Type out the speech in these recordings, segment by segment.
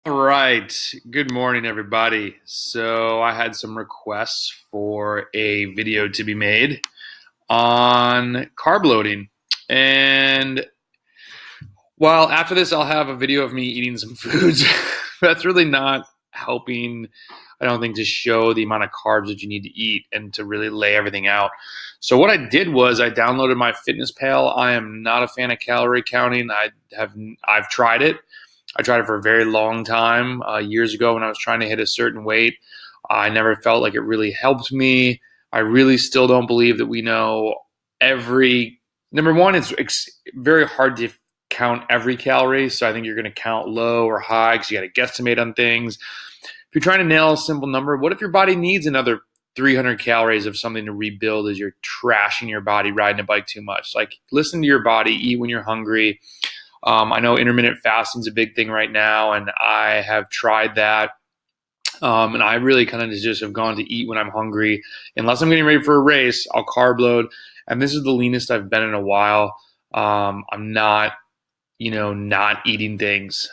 All right. Good morning, everybody. So, I had some requests for a video to be made on carb loading. And while after this, I'll have a video of me eating some foods. That's really not helping, I don't think, to show the amount of carbs that you need to eat and to really lay everything out. So, what I did was I downloaded my Fitness Pal. I am not a fan of calorie counting. I've tried it. I tried it for a very long time years ago when I was trying to hit a certain weight. I never felt like it really helped me. I really still don't believe that we know every. Number one, it's very hard to count every calorie. So I think you're going to count low or high because you got to guesstimate on things. If you're trying to nail a simple number, what if your body needs another 300 calories of something to rebuild as you're trashing your body riding a bike too much? Like, listen to your body, eat when you're hungry. I know intermittent fasting is a big thing right now, and I have tried that. And I really kind of just have gone to eat when I'm hungry. Unless I'm getting ready for a race, I'll carb load. And this is the leanest I've been in a while. I'm not, not eating things.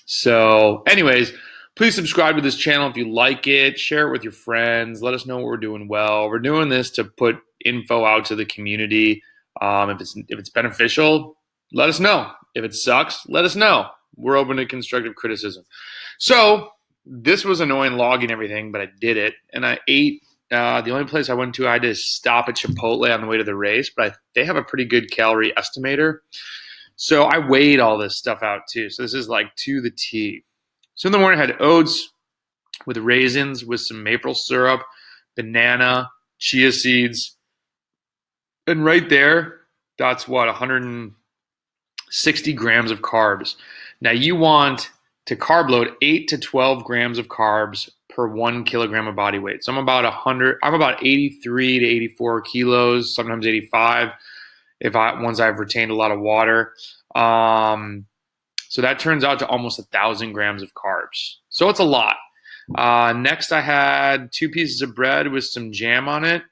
So, anyways, please subscribe to this channel if you like it. Share it with your friends. Let us know what we're doing well. We're doing this to put info out to the community. If it's beneficial, let us know. If it sucks, let us know. We're open to constructive criticism. So this was annoying logging everything, but I did it. And I ate. The only place I went to, I had to stop at Chipotle on the way to the race, but they have a pretty good calorie estimator. So I weighed all this stuff out too. So this is like to the T. So in the morning, I had oats with raisins, with some maple syrup, banana, chia seeds. And right there, that's what, 160 grams of carbs. Now you want to carb load 8 to 12 grams of carbs per 1 kilogram of body weight. So I'm about 83 to 84 kilos, sometimes 85 once I've retained a lot of water. So that turns out to almost 1,000 grams of carbs. So it's a lot. Next, I had 2 pieces of bread with some jam on it.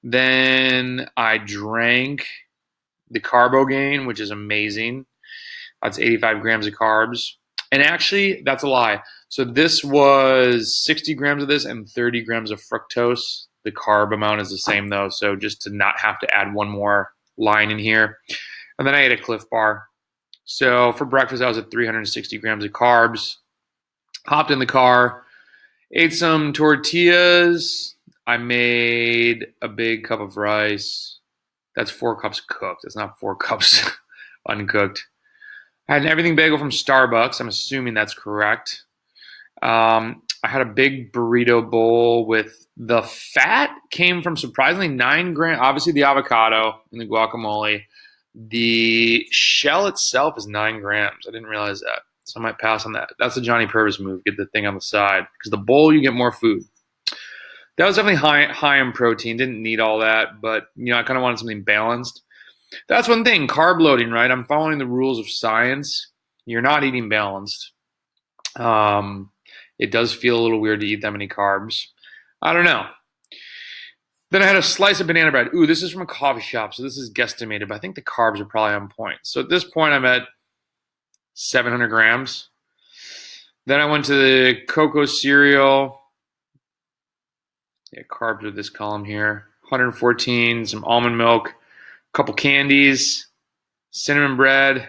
Then I drank the Carbogain, which is amazing. That's 85 grams of carbs. And actually, that's a lie. So this was 60 grams of this and 30 grams of fructose. The carb amount is the same though, so just to not have to add one more line in here. And then I ate a Cliff Bar. So for breakfast, I was at 360 grams of carbs. Hopped in the car, ate some tortillas. I made a big cup of rice. That's 4 cups cooked. It's not 4 cups uncooked. I had an everything bagel from Starbucks. I'm assuming that's correct. I had a big burrito bowl with the fat came from surprisingly 9 grams. Obviously, the avocado and the guacamole. The shell itself is 9 grams. I didn't realize that. So I might pass on that. That's a Johnny Purvis move. Get the thing on the side. Because the bowl, you get more food. That was definitely high in protein. Didn't need all that, but I kind of wanted something balanced. That's one thing, carb loading, right? I'm following the rules of science. You're not eating balanced. It does feel a little weird to eat that many carbs. I don't know. Then I had a slice of banana bread. Ooh, this is from a coffee shop, so this is guesstimated, but I think the carbs are probably on point. So at this point, I'm at 700 grams. Then I went to the cocoa cereal. Yeah, carbs are this column here. 114, some almond milk, a couple candies, cinnamon bread,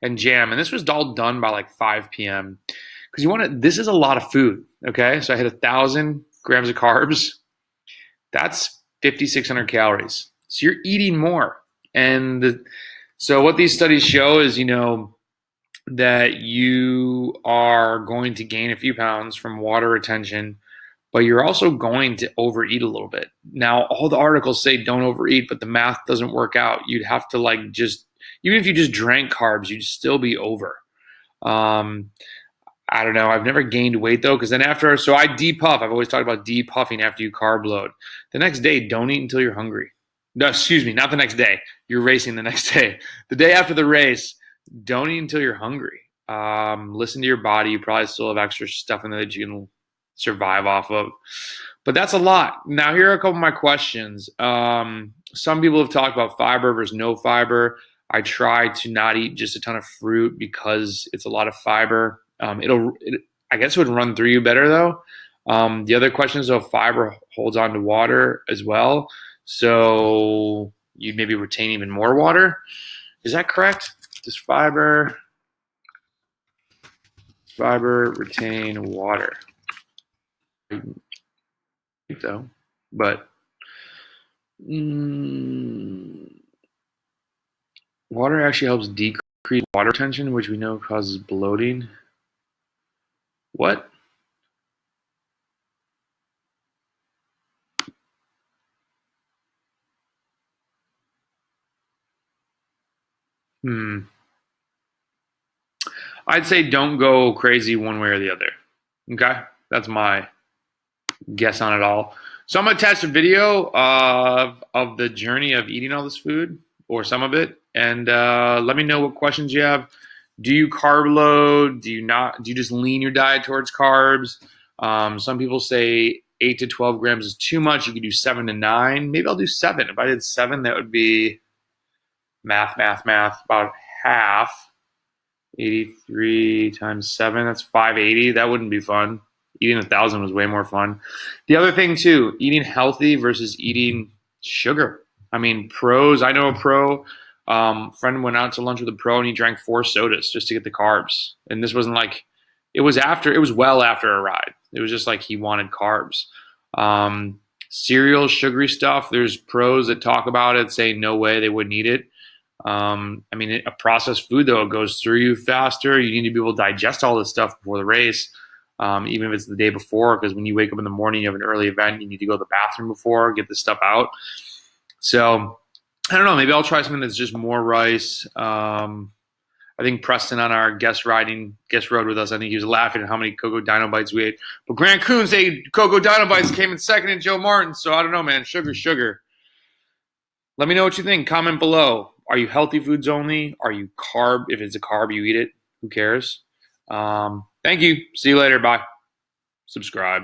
and jam. And this was all done by like 5 p.m. Because this is a lot of food, okay? So I had 1,000 grams of carbs. That's 5,600 calories. So you're eating more. So what these studies show is, that you are going to gain a few pounds from water retention, but you're also going to overeat a little bit. Now, all the articles say don't overeat, but the math doesn't work out. You'd have to even if you just drank carbs, you'd still be over. I don't know. I've never gained weight though, because then so I depuff. I've always talked about depuffing after you carb load. The next day, don't eat until you're hungry. No, excuse me, not the next day. You're racing the next day. The day after the race, don't eat until you're hungry. Listen to your body. You probably still have extra stuff in there that you can survive off of. But that's a lot. Now, here are a couple of my questions. Some people have talked about fiber versus no fiber. I try to not eat just a ton of fruit because it's a lot of fiber. I guess it would run through you better though. The other question is, though, fiber holds on to water as well, so you maybe retain even more water. Is that correct? Does fiber retain water? I think so, but mm, water actually helps decrease water retention, which we know causes bloating. What? Hmm. I'd say don't go crazy one way or the other. Okay, that's my guess on it all. So I'm gonna attach a video of the journey of eating all this food or some of it, and let me know what questions you have. Do you carb load? Do you not? Do you just lean your diet towards carbs? Some people say 8 to 12 grams is too much. You could do 7 to 9. Maybe I'll do 7. If I did 7, that would be math, about half. 83 times 7, that's 580. That wouldn't be fun. Eating 1,000 was way more fun. The other thing, too, eating healthy versus eating sugar. I mean, pros, I know a pro. Friend went out to lunch with a pro and he drank 4 sodas just to get the carbs. And this wasn't like, it was well after a ride. It was just like he wanted carbs. Cereal, sugary stuff, there's pros that talk about it, say no way they wouldn't eat it. I mean, a processed food, though, it goes through you faster. You need to be able to digest all this stuff before the race, even if it's the day before, because when you wake up in the morning, you have an early event, you need to go to the bathroom before, get this stuff out. So, I don't know. Maybe I'll try something that's just more rice. I think Preston on our guest rode with us, I think he was laughing at how many Cocoa Dino Bites we ate. But Grant Coons ate Cocoa Dino Bites, came in second, and Joe Martin. So, I don't know, man. Sugar. Let me know what you think. Comment below. Are you healthy foods only? Are you carb? If it's a carb, you eat it. Who cares? Thank you. See you later. Bye. Subscribe.